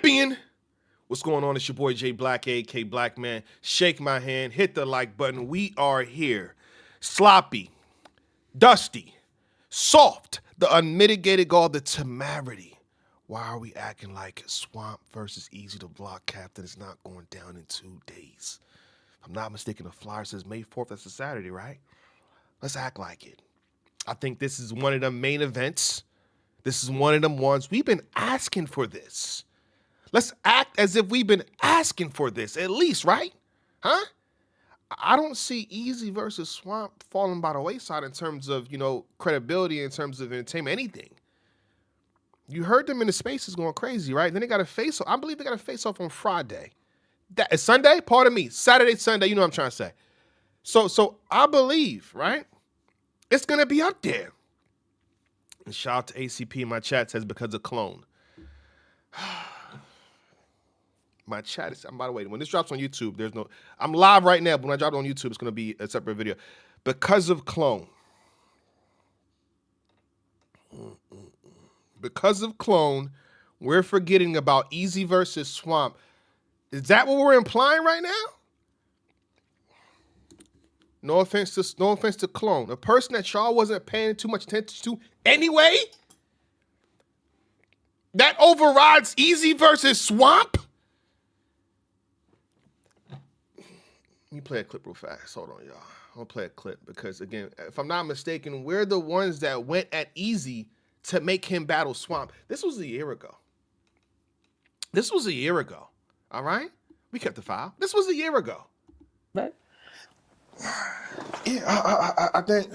champion. What's going on? It's your boy J Black, A.K. Black Man. Shake my hand, hit the like button. We are here. Sloppy, dusty, soft, the unmitigated gall, the temerity. Why are we acting like Swamp versus Eazy the Block Captain is not going down in 2 days? If I'm not mistaken, the flyer says May 4th. That's a Saturday, right? Let's act like it. I think this is one of the main events. This is one of them ones. We've been asking for this. Let's act as if we've been asking for this, at least, right? Huh? I don't see Eazy versus Swamp falling by the wayside in terms of, credibility, in terms of entertainment, anything. You heard them in the spaces going crazy, right? Then they got a face-off. I believe they got a face-off on Friday. That is Sunday? Pardon me. Saturday, Sunday, you know what I'm trying to say. So I believe, right? It's going to be up there. And shout out to ACP in my chat, says because of clone. My chat is, by the way, when this drops on YouTube, I'm live right now, but when I drop it on YouTube, it's going to be a separate video. Because of clone. Because of clone, we're forgetting about Eazy versus Swamp. Is that what we're implying right now? No offense to clone. A person that y'all wasn't paying too much attention to anyway? That overrides Eazy versus Swamp? Let me play a clip real fast. Hold on, y'all. I'm going to play a clip because, again, if I'm not mistaken, we're the ones that went at Eazy to make him battle Swamp. This was a year ago. All right? We kept the file. This was a year ago. Right. Yeah, I think.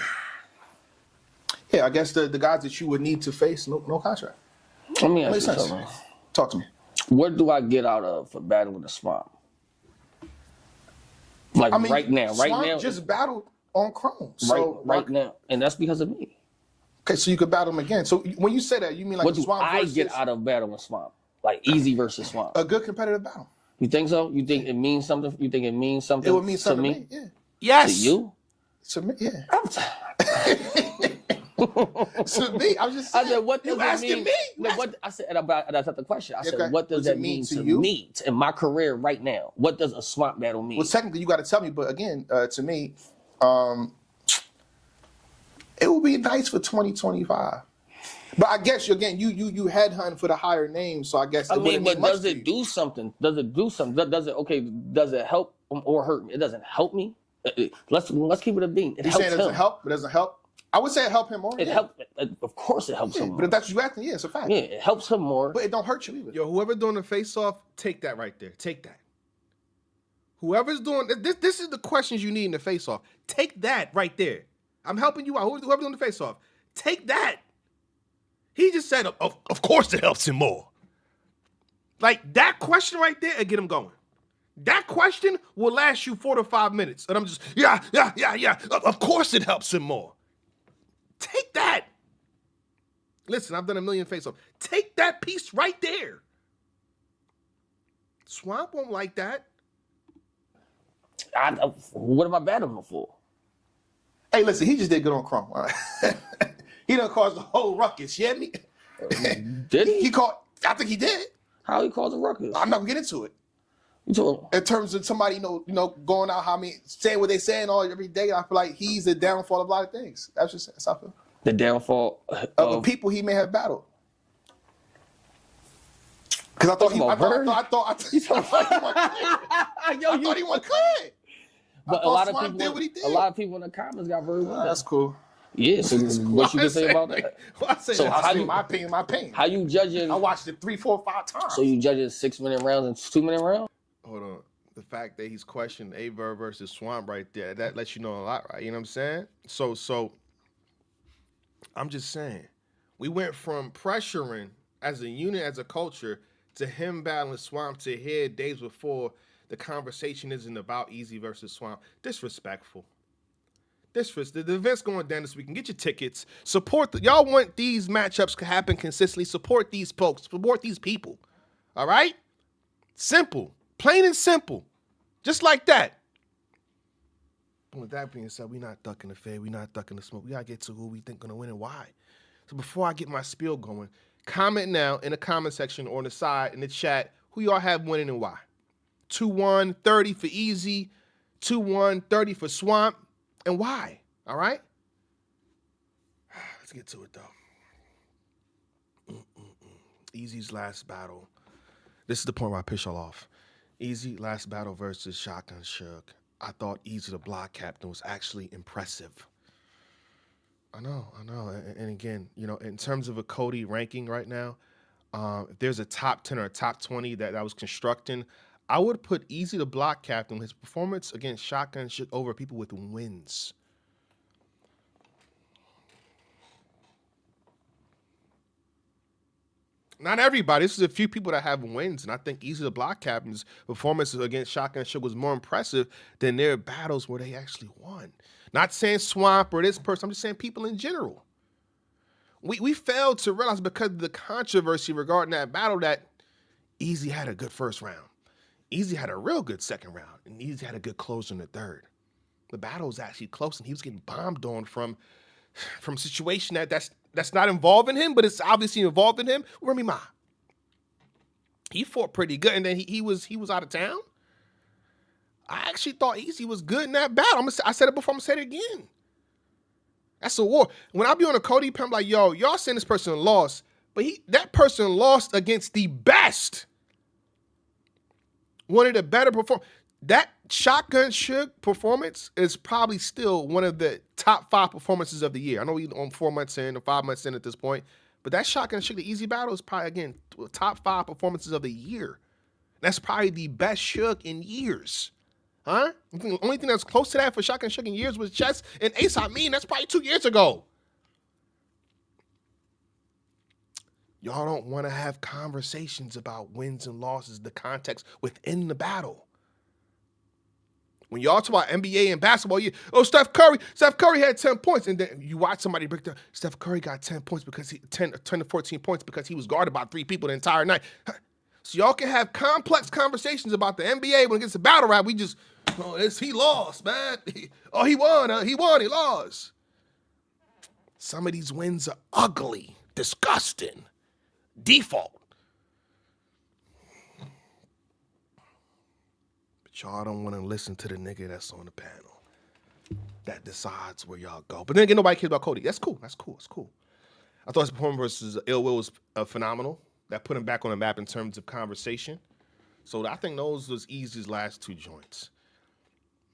Yeah, I guess the guys that you would need to face, no contract. Let me ask you sense. something. Talk to me. What do I get out of for battling the Swamp? Like right now, Swamp just battled on Chrome. So right now, and that's because of me. Okay, so you could battle him again. So when you say that, you mean like what do Swamp I versus get out of battling Swamp? Like Eazy versus Swamp. A good competitive battle. You think so? You think it means something? You think it means something? It would mean something to me? Yeah. Yes. To you? To me, yeah. To me, I was just saying. I said, what does you it asking mean? me? No, what I said about that's not the question. I said, Okay. what does that mean to me in my career right now? What does a Swamp battle mean? Well, technically, you got to tell me. But again, to me, it would be nice for 2025. But I guess you headhunt for the higher name, so I guess. I mean, but does it do something? Does it do something? Does it help or hurt me? It doesn't help me. Let's keep it a beam. You're saying it doesn't help? It doesn't help? I would say it helped him more. It helped. Of course, it helps him more. But if that's what you're asking, yeah, it's a fact. Yeah, it helps him more. But it don't hurt you either. Yo, whoever doing the face-off, take that right there. Take that. Whoever's doing this is the questions you need in the face-off. Take that right there. I'm helping you out. Whoever doing the face-off, take that. He just said, of course it helps him more. Like, that question right there will get him going. That question will last you 4 to 5 minutes. And I'm just, yeah. Of course it helps him more. Take that. Listen, I've done a million face-off. Take that piece right there. Swamp won't like that. What am I battling for? Hey, listen, he just did good on Chrome. All right? He done caused the whole ruckus. You hear me? Did he? I think he did. How he caused a ruckus? I'm not gonna get into it. You told him. In terms of somebody, going out, saying what they saying every day, I feel like he's the downfall of a lot of things. That's how I feel. The downfall of the people he may have battled. Because I thought he went clear. But a lot of people in the comments got very well. That's cool. Yeah, so what you can say about that? My opinion. How you judging? I watched it 3, 4, 5 times. So you judging 6-minute rounds and 2-minute rounds? Hold on. The fact that he's questioning Aver versus Swamp right there, that lets you know a lot, right? You know what I'm saying? So I'm just saying, we went from pressuring as a unit, as a culture, to him battling Swamp to here days before the conversation isn't about Eazy versus Swamp. Disrespectful. The event's going down this weekend. Get your tickets. Y'all want these matchups to happen consistently. Support these folks. Support these people. All right? Simple. Plain and simple. Just like that. With that being said, we're not ducking the fade. We're not ducking the smoke. We got to get to who we think going to win and why. So before I get my spiel going, comment now in the comment section or on the side in the chat Who y'all have winning and why? 2-1, 30 for Eazy, 2-1, 30 for Swamp, and why? All right? Let's get to it, though. Eazy's last battle. This is the point where I piss y'all off. Eazy last battle versus Shotgun Suge. I thought Eazy the block captain was actually impressive. I know. And again, in terms of a Cody ranking right now, if there's a top 10 or a top 20 that I was constructing, I would put Eazy the block captain, his performance against Shotgun Suge over people with wins. Not everybody. This is a few people that have wins, and I think Eazy the block captain's performance against Shotgun Suge was more impressive than their battles where they actually won. Not saying Swamp or this person. I'm just saying people in general. We failed to realize because of the controversy regarding that battle that Eazy had a good first round. Eazy had a real good second round, and Eazy had a good close in the third. The battle was actually close, and he was getting bombed on from a situation that's not involving him, but it's obviously involved in him. Remy Ma. He fought pretty good, and then he was out of town. I actually thought Eazy was good in that battle. I said it before, I'm gonna say it again. That's a war. When I be on a Cody pen, I'm like, yo, y'all saying this person lost, but that person lost against the best. One of the better performers. That Shotgun Suge performance is probably still one of the top 5 performances of the year. I know we're on 4 months in or 5 months in at this point, but that Shotgun Suge, the Eazy battle is probably, again, top 5 performances of the year. That's probably the best Suge in years. Huh? The only thing that's close to that for Shotgun Suge in years was Chess and Ace. I mean, that's probably 2 years ago. Y'all don't want to have conversations about wins and losses, the context within the battle. When y'all talk about NBA and basketball, Steph Curry had 10 points. And then you watch somebody break down, Steph Curry got 10 points because 10 to 14 points because he was guarded by 3 people the entire night. So y'all can have complex conversations about the NBA when it gets to battle rap. We just, he lost, man. He won, he lost. Some of these wins are ugly, disgusting, default. Y'all don't want to listen to the nigga that's on the panel that decides where y'all go. But then again, nobody cares about Cody. That's cool. I thought his performance versus Ill Will was phenomenal. That put him back on the map in terms of conversation. So I think those was Eazy's last 2 joints.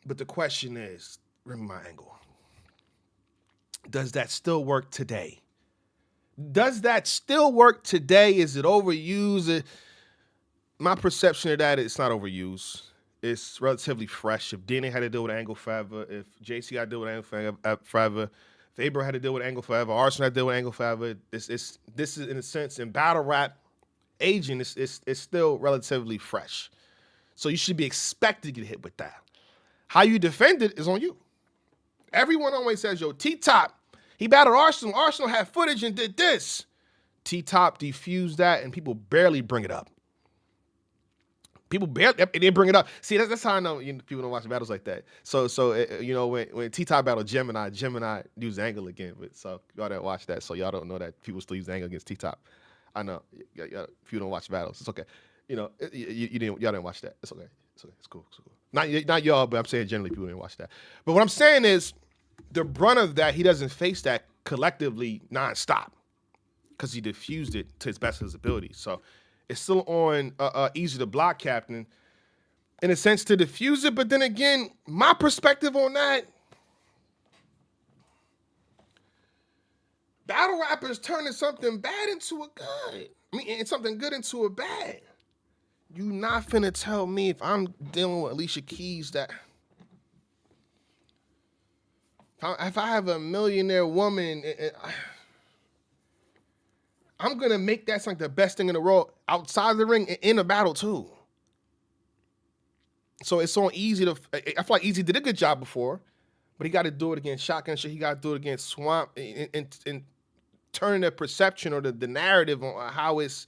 But the question is, remember my angle. Does that still work today? Is it overused? My perception of that is it's not overused. It's relatively fresh. If DNA had to deal with Angle forever, if JC had to deal with Angle forever, if Abra had to deal with Angle forever, Arsenal had to deal with Angle forever, this is in a sense in battle rap aging, it's still relatively fresh. So you should be expected to get hit with that. How you defend it is on you. Everyone always says, yo, T-Top, he battled Arsenal. Arsenal had footage and did this. T-Top defused that, and people barely bring it up. People barely, they bring it up. See, that's how I know people don't watch battles like that. So when T-Top battled Gemini used Angle again. But so y'all didn't watch that, so y'all don't know that people still use Angle against T-Top. I know. If you don't watch battles, it's okay. Y'all didn't watch that. It's okay. It's cool. Not y'all, but I'm saying generally people didn't watch that. But what I'm saying is the brunt of that, he doesn't face that collectively nonstop because he diffused it to his best of his ability. So it's still on Eazy the block captain in a sense to diffuse it. But then again, my perspective on that, battle rappers turning something bad into a good. And something good into a bad. You not finna tell me if I'm dealing with Alicia Keys that if I have a millionaire woman, I'm gonna make that like the best thing in the world outside of the ring and in a battle too. So it's so easy to. I feel like Eazy did a good job before, but he got to do it against Shotgun Shit. He got to do it against Swamp and turning the perception or the narrative on how it's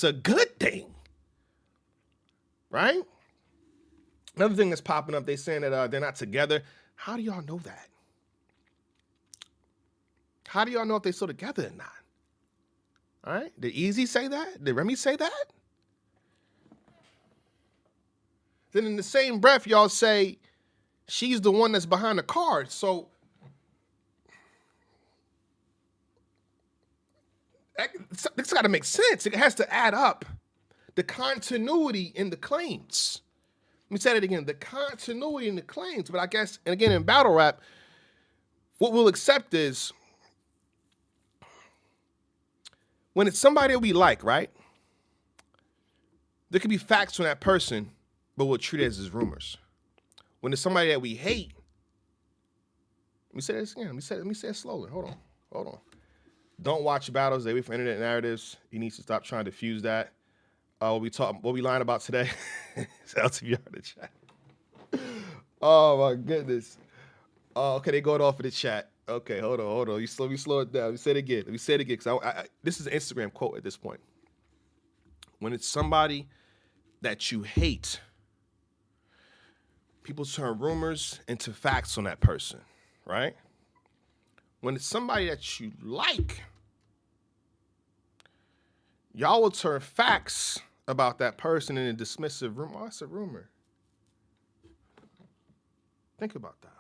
a good thing, right? Another thing that's popping up, they saying that they're not together. How do y'all know that? How do y'all know if they're still together or not? All right? Did Eazy say that? Did Remy say that? then in the same breath, y'all say she's the one that's behind the card. So it's got to make sense. It has to add up. The continuity in the claims. Let me say that again. The continuity in the claims. But I guess, and again, in battle rap, what we'll accept is when it's somebody that we like, right? There could be facts on that person, but we'll treat it as rumors. When it's somebody that we hate, let me say this again. Let me say it slowly. Hold on. Don't watch battles. They wait for internet narratives. You need to stop trying to fuse that. What we lying about today? LTV in the chat. Oh my goodness. Okay, they going off in the chat. Okay, hold on. You slow it down. Let me say it again. Because this is an Instagram quote at this point. When it's somebody that you hate, people turn rumors into facts on that person, right? When it's somebody that you like, y'all will turn facts about that person in a dismissive rumor. Oh, that's a rumor. Think about that.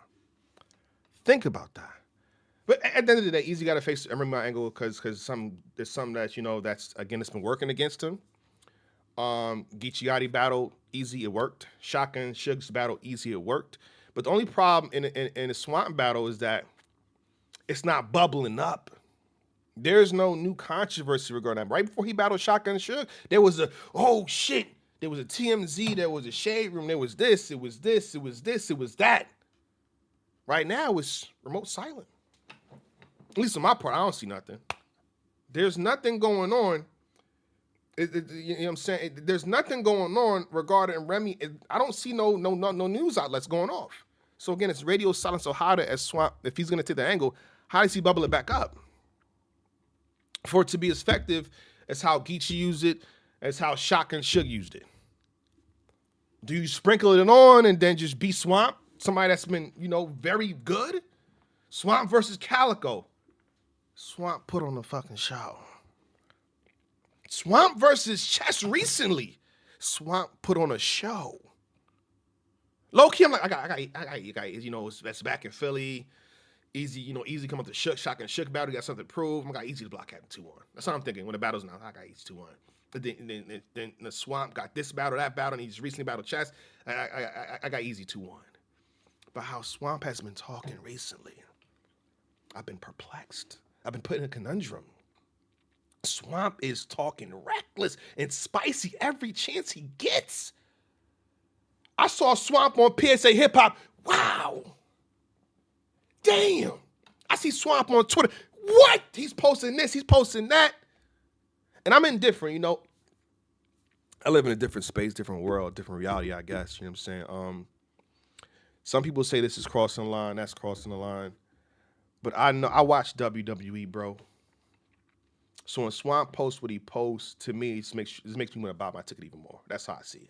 But at the end of the day, Eazy got to face every my angle because there's something that that's again it's been working against him. Geechee Gotti battled Eazy, it worked. Shotgun Suge's battle Eazy, it worked. But the only problem in the Swamp battle is that it's not bubbling up. There's no new controversy regarding that. Right before he battled Shotgun Suge, there was oh shit. There was a TMZ, there was a Shade Room, there was this, it was that. Right now, it's remote silent. At least on my part, I don't see nothing. There's nothing going on. You know what I'm saying? There's nothing going on regarding Remy. I don't see no news outlets going off. So again, it's radio silence. So how to, as Swamp, if he's going to take the angle, how does he bubble it back up? For it to be as effective as how Geechee used it, as how Shotgun Suge used it. Do you sprinkle it on and then just be Swamp? Somebody that's been, very good? Swamp versus Calico. Swamp put on the fucking show. Swamp versus Chess recently. Swamp put on a show. Low key, I'm like, I got, that's back in Philly. Eazy, Eazy come up to Shotgun Suge battle. He got something to prove. I got Eazy to block Captain 2-1. That's what I'm thinking when the battle's now. I got Eazy 2-1. But then the Swamp got this battle, that battle, and he's recently battled Chess. I got Eazy 2-1. But how Swamp has been talking recently, I've been perplexed. I've been put in a conundrum. Swamp is talking reckless and spicy every chance he gets. I saw Swamp on PSA Hip Hop. Wow. Damn. I see Swamp on Twitter. What? He's posting this, he's posting that. And I'm indifferent, I live in a different space, different world, different reality, I guess. You know what I'm saying? Some people say this is crossing the line, that's crossing the line. But I know I watch WWE, bro. So when Swamp posts what he posts, to me, it makes me want to buy my ticket even more. That's how I see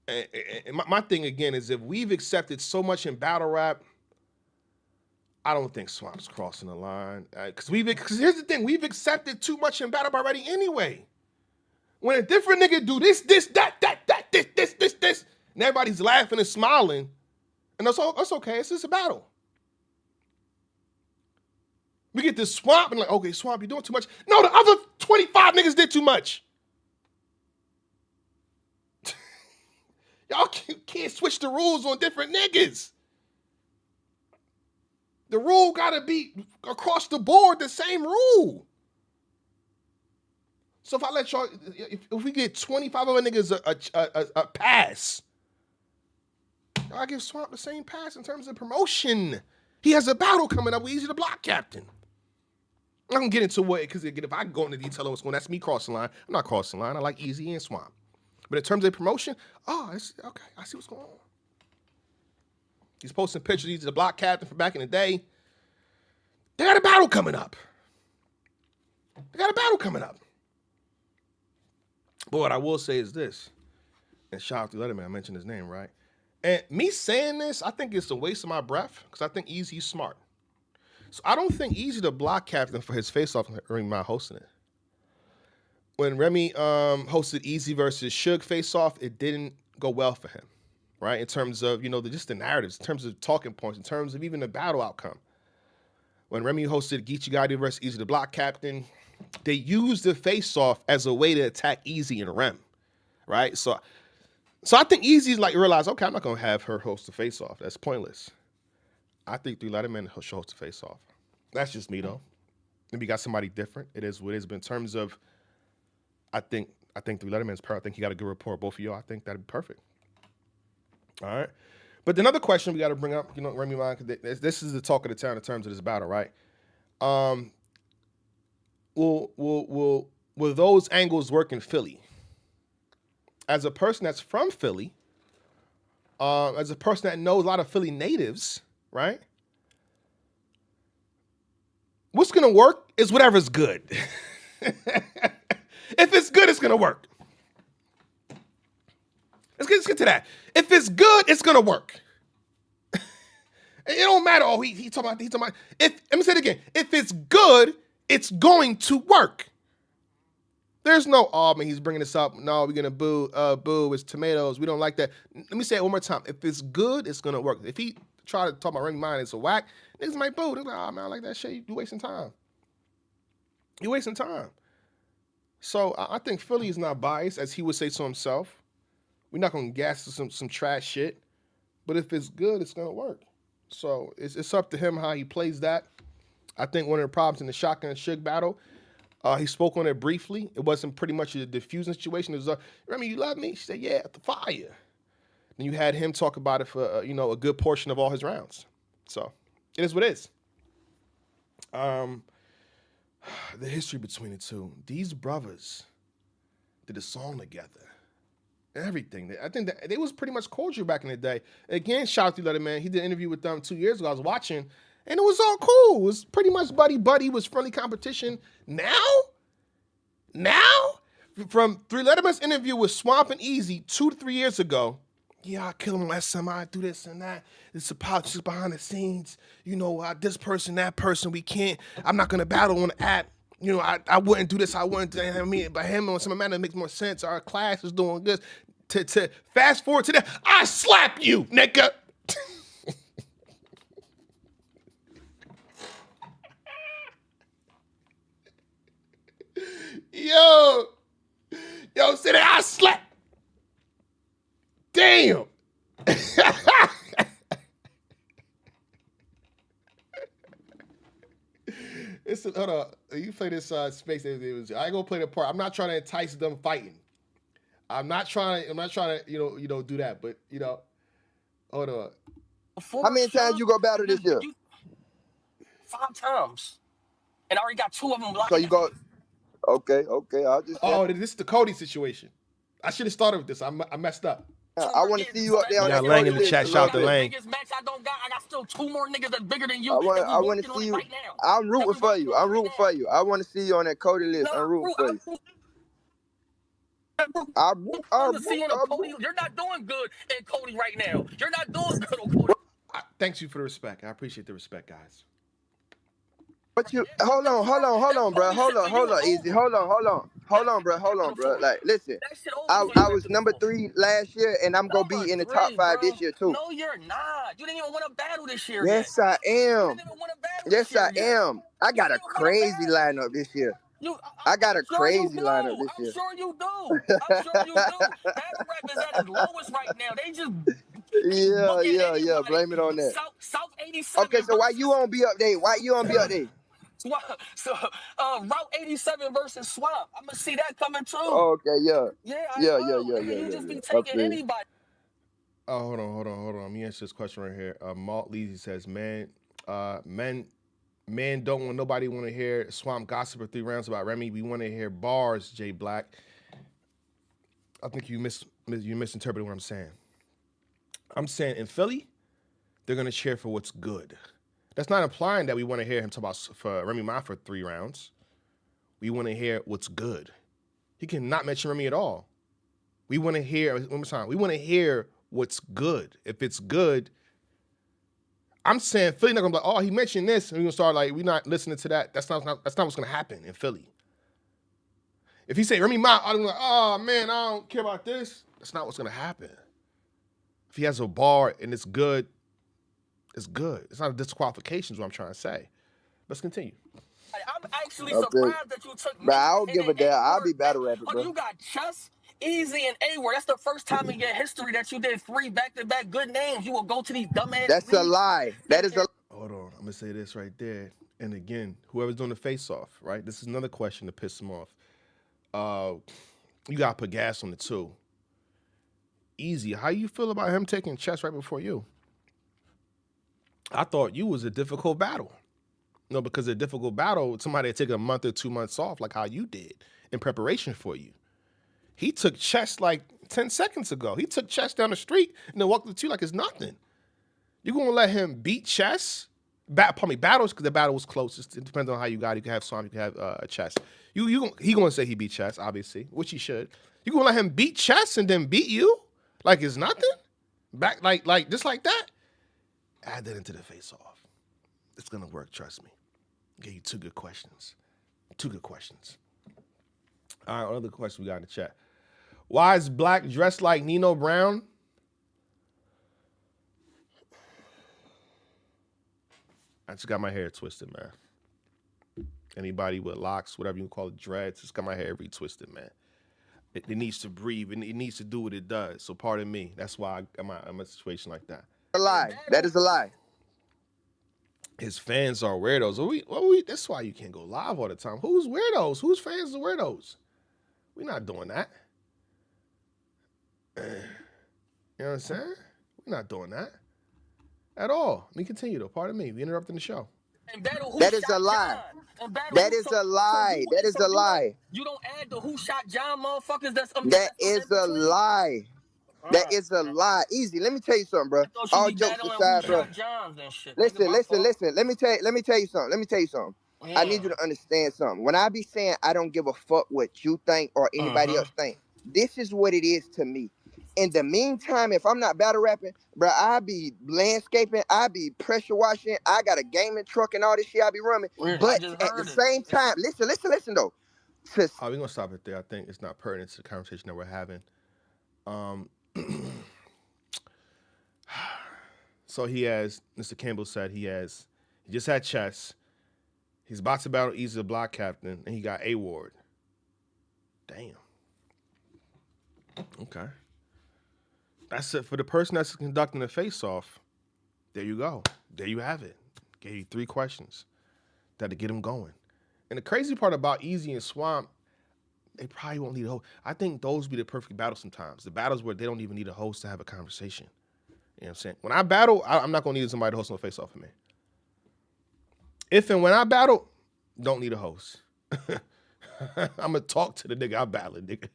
it. And my thing again is if we've accepted so much in battle rap, I don't think Swamp's crossing the line. Because here's the thing, we've accepted too much in battle rap already anyway. When a different nigga do this, this, and everybody's laughing and smiling, and that's okay. It's just a battle. We get this Swamp and like, okay, Swamp, you're doing too much. No, the other 25 niggas did too much. Y'all can't switch the rules on different niggas. The rule gotta be across the board the same rule. So if I let y'all, if we get 25 other niggas a pass, I give Swamp the same pass in terms of promotion. He has a battle coming up with Eazy the Block Captain. I'm gonna get into what, because again, if I go into detail on what's going on, that's me crossing the line. I'm not crossing the line. I like Eazy and Swamp. But in terms of promotion, it's okay. I see what's going on. He's posting pictures. He's the Block Captain from back in the day. They got a battle coming up. But what I will say is this, and shout out to Letterman, I mentioned his name, right? And me saying this, I think it's a waste of my breath, because I think Eazy's smart. So I don't think Eazy the Block Captain for his face-off during my hosting it. When Remy hosted Eazy versus Suge face-off, it didn't go well for him, right? In terms of, just the narratives, in terms of talking points, in terms of even the battle outcome. When Remy hosted Geechee Gotti versus Eazy the Block Captain, they used the face-off as a way to attack Eazy and Rem, right? So I think Easy's like realized, okay, I'm not gonna have her host the face-off. That's pointless. I think Three Letterman should host the face-off. That's just me though. Maybe got somebody different. It is what it is. But in terms of, I think Three Letterman's perfect. I think you got a good rapport, both of y'all. I think that'd be perfect. All right. But another question we got to bring up, Remy Ma, this is the talk of the town in terms of this battle, right? Will those angles work in Philly? As a person that's from Philly, as a person that knows a lot of Philly natives, right? What's gonna work is whatever's good. If it's good, it's gonna work. Let's get to that. If it's good, it's gonna work. It don't matter. Oh, he talking about. Let me say it again. If it's good, it's going to work. There's no, oh man, he's bringing this up. No, we're gonna boo. It's tomatoes. We don't like that. Let me say it one more time. If it's good, it's gonna work. If he try to talk about Remy Ma, it's a whack. Niggas might boo. They're like, oh man, I like that shit. You wasting time. You wasting time. So I think Philly is not biased, as he would say to himself. We're not gonna gas some trash shit, but if it's good, it's gonna work. So it's up to him how he plays that. I think one of the problems in the Shotgun and Suge battle, he spoke on it briefly. It wasn't pretty much a diffusing situation. It was, Remy, you love me? She said, yeah, at the fire. Then you had him talk about it for a good portion of all his rounds. So it is what it is. The history between the two. These brothers did a song together. Everything. I think that they was pretty much cordial back in the day. Again, shout out to Letterman. He did an interview with them 2 years ago. I was watching, and it was all cool. It was pretty much buddy. It was friendly competition. Now, from Three Letterman's interview with Swamp and Eazy 2 to 3 years ago, yeah, I kill him last time, I do this and that. It's a politics behind the scenes. This person, that person, we can't. I'm not gonna battle on the app. I wouldn't do this. I wouldn't. I mean, by him on some matter makes more sense. Our class is doing good. To fast forward to that, I slap you, nigga. Yo, say that I slap. Damn. Hold on. You play this space. I ain't gonna play the part. I'm not trying to entice them fighting. I'm not trying to, do that. But hold on. How many times you go battle this year? 5 times, and I already got 2 of them blocked. So you go. Okay. I'll just. Oh, this is the Cody situation. I should have started with this. I messed up. I want to see you up there on that Lang in the list chat. Shout out to Lang. Biggest match I got still 2 more niggas that's bigger than you. I want to see you. Right now. I'm rooting for you. I want to see you on that Cody list. I'm rooting for you. Cody. You're not doing good in Cody right now. You're not doing good on Cody. Thanks you for the respect. I appreciate the respect, guys. But you hold on, bro. Hold on, Eazy. Hold on, bro. Like, listen, I was number 3 last year, and I'm gonna be in the top 5 this year too. No, you're not. You didn't even win a battle this year. Yes, I am. Yes, I am. I got a crazy lineup this year. I got a crazy lineup this year. I'm sure you do. Battle rap is at its lowest right now. They just yeah. Blame it on that. South 87. Okay, so why you won't be up there? So, Route 87 versus Swamp. I'm gonna see that coming too. Okay, yeah. You just be taking anybody. Oh, hold on. Let me answer this question right here. Malt Leezy says, men don't want nobody want to hear Swamp gossip for 3 rounds about Remy. We want to hear bars, Jay Black. I think you misinterpreted what I'm saying. I'm saying in Philly, they're gonna cheer for what's good. That's not implying that we want to hear him talk about for Remy Ma for 3 rounds. We want to hear what's good. He cannot mention Remy at all. We want to hear one more time. We want to hear what's good. If it's good, I'm saying Philly not gonna be like, oh, he mentioned this, and we're gonna start like, we're not listening to that. That's not what's gonna happen in Philly. If he say Remy Ma, I'm like, oh man, I don't care about this. That's not what's gonna happen. If he has a bar and it's good, it's good. It's not a disqualification is what I'm trying to say. Let's continue. I'm actually Okay. surprised that you took But me I don't give a and damn. I'll A-Word. be battle rapping, Hold on, bro. you got Chess, Eazy, and A-Word. That's the first time in your history that you did 3 back-to-back good names. You will go to these dumbass That's a leagues. lie. That is a Hold on. I'm gonna say this right there. And again, whoever's doing the face-off, right? This is another question to piss him off. You gotta put gas on it too. Easy. How you feel about him taking chess right before you? I thought you was a difficult battle. No, because a difficult battle, somebody had taken a month or 2 months off, like how you did in preparation for you. He took chess like 10 seconds ago. He took chess down the street and then walked up to you like it's nothing. You gonna let him beat chess? Battles, because the battle was close. It depends on how you got it. You can have Swamp, you can have chess. He gonna say he beat chess, obviously, which he should. You gonna let him beat chess and then beat you like it's nothing? Back like just like that? Add that into the face-off. It's gonna work, trust me. Gave you 2 good questions. 2 good questions. All right, another question we got in the chat. Why is Black dressed like Nino Brown? I just got my hair twisted, man. Anybody with locks, whatever you call it, dreads, just got my hair retwisted, man. It needs to breathe. It needs to do what it does. So pardon me. That's why I'm in a situation like that. lie. That is a lie. His fans are weirdos. That's why you can't go live all the time. Who's weirdos? Whose fans are weirdos? We're not doing that. You know what I'm saying? We're not doing that at all. Let me continue, though. Pardon me. We interrupting the show. That is a lie. That is a lie. That is a lie. You don't add the who shot John motherfuckers. That is a lie. That is a lie. Easy. Let me tell you something, bro. All jokes aside, bro. Listen. Let me tell you something. Yeah. I need you to understand something. When I be saying I don't give a fuck what you think or anybody else think, this is what it is to me. In the meantime, if I'm not battle rapping, bro, I be landscaping, I be pressure washing, I got a gaming truck and all this shit I be running. But at the same time, listen though. We're gonna stop it there. I think it's not pertinent to the conversation that we're having. So he has, Mr. Campbell said he just had chess. He's about to battle Eazy the Block Captain, and he got A-Ward. Damn. Okay. That's it. For the person that's conducting the face-off, there you go. There you have it. Gave you 3 questions that to get him going. And the crazy part about Eazy and Swamp, they probably won't need a host. I think those be the perfect battles sometimes. The battles where they don't even need a host to have a conversation. You know what I'm saying? When I battle, I'm not going to need somebody to host no face-off for me. If and when I battle, don't need a host. I'm going to talk to the nigga I'm battling, nigga.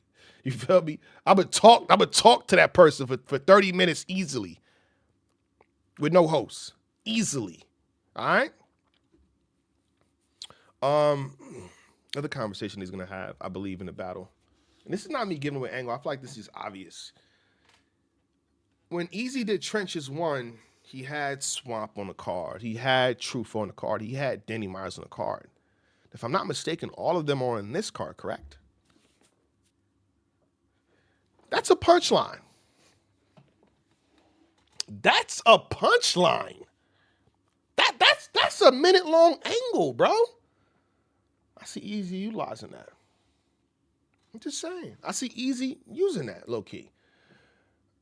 You feel me? I'm going to talk to that person for 30 minutes easily. With no host. Easily. All right? Another conversation he's going to have, I believe, in the battle. And this is not me giving away angle. I feel like this is obvious. When Eazy did Trenches 1, he had Swamp on the card. He had Truth on the card. He had Danny Myers on the card. If I'm not mistaken, all of them are on this card, correct? That's a punchline. That's a punchline. That's a minute-long angle, bro. I see Eazy utilizing that. I'm just saying. I see Eazy using that, low-key.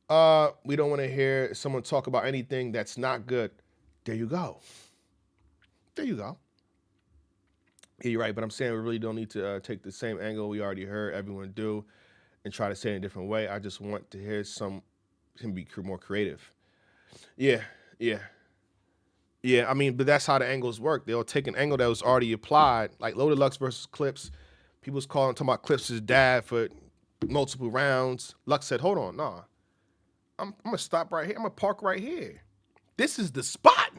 We don't want to hear someone talk about anything that's not good. There you go. There you go. Yeah, you're right, but I'm saying we really don't need to take the same angle we already heard everyone do and try to say it in a different way. I just want to hear him be more creative. Yeah. I mean, but that's how the angles work. They'll take an angle that was already applied, like Loaded Lux versus Clips. People was talking about Clips' dad for multiple rounds. Lux said, hold on, nah. I'm going to stop right here. I'm going to park right here. This is the spot.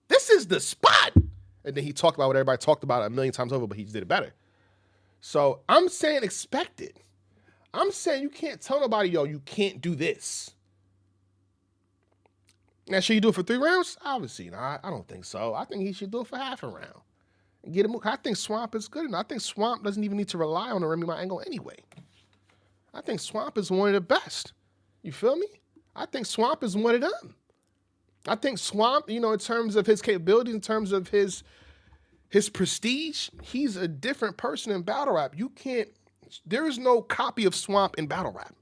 This is the spot. And then he talked about what everybody talked about 1,000,000 times over, but he just did it better. So I'm saying expect it. I'm saying you can't tell nobody, yo, you can't do this. Now, should you do it for 3 rounds? Obviously not. I don't think so. I think he should do it for half a round. And get him. I think Swamp is good enough. I think Swamp doesn't even need to rely on the Remy Ma angle anyway. I think Swamp is one of the best. You feel me? I think Swamp is one of them. I think Swamp, you know, in terms of his capabilities, in terms of his prestige, he's a different person in battle rap. You can't. There is no copy of Swamp in battle rap.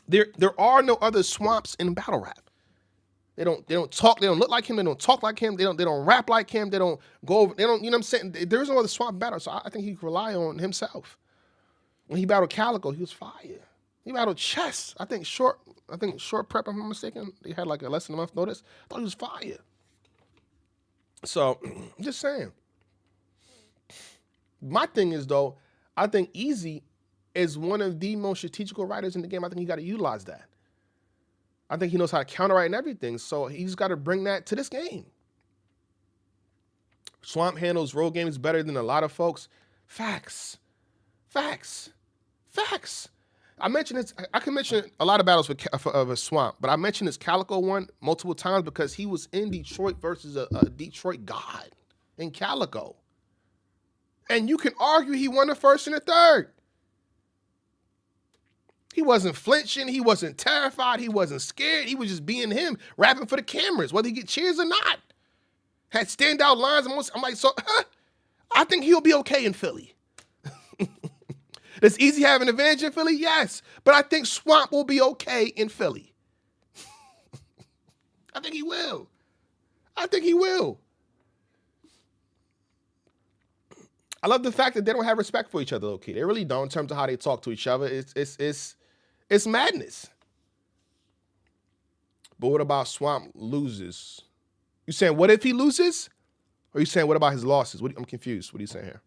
There are no other Swamps in battle rap. They don't talk, they don't look like him, they don't talk like him, they don't rap like him, they don't go over, they don't, you know what I'm saying? There is no other Swamp battle, so I think he can rely on himself. When he battled Calico, he was fire. He battled Chess. I think short prep, if I'm not mistaken. He had like a less than a month notice. I thought he was fire. So I'm just saying. My thing is though, I think Eazy is one of the most strategical writers in the game. I think he got to utilize that. I think he knows how to counterwrite and everything. So he's got to bring that to this game. Swamp handles road games better than a lot of folks. Facts. I mentioned this. I can mention a lot of battles of a Swamp, but I mentioned this Calico one multiple times because he was in Detroit versus a Detroit god in Calico. And you can argue he won the first and the third. He wasn't flinching. He wasn't terrified. He wasn't scared. He was just being him, rapping for the cameras, whether he get cheers or not. Had standout lines. I'm like, so I think he'll be okay in Philly. Does Eazy have an advantage in Philly? Yes. But I think Swamp will be okay in Philly. I think he will. I love the fact that they don't have respect for each other, okay? They really don't in terms of how they talk to each other. It's madness. But what about Swamp loses? You saying what if he loses? Or you saying what about his losses? I'm confused. What are you saying here?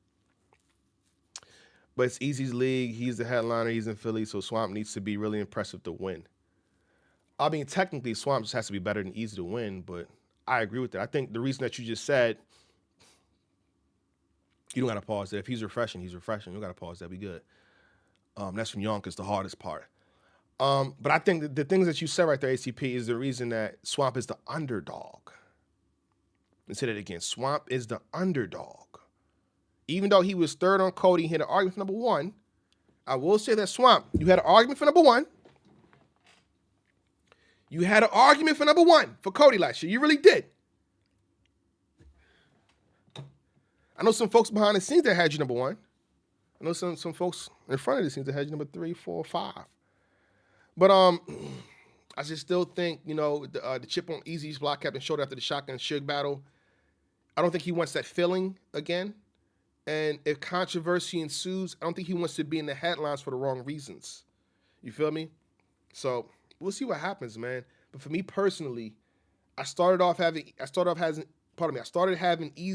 But it's Eazy's league. He's the headliner. He's in Philly, so Swamp needs to be really impressive to win. I mean, technically, Swamp just has to be better than Eazy to win, but I agree with that. I think the reason that you just said, you don't got to pause that. If he's refreshing, he's refreshing. You don't got to pause that. Be good. That's from Yonkers, the hardest part. But I think the things that you said right there, ACP, is the reason that Swamp is the underdog. Let's say that again. Swamp is the underdog. Even though he was third on Cody, he had an argument for number one. I will say that Swamp, you had an argument for number one. You had an argument for number one for Cody last year. You really did. I know some folks behind the scenes that had you number one. I know some folks in front of the scenes that had you number 3, 4, 5. But I just still think, you know, the chip on Eazy's block captain showed after the Shotgun Suge battle. I don't think he wants that feeling again. And if controversy ensues, I don't think he wants to be in the headlines for the wrong reasons. You feel me? So we'll see what happens, man. But for me personally, I started having Eazy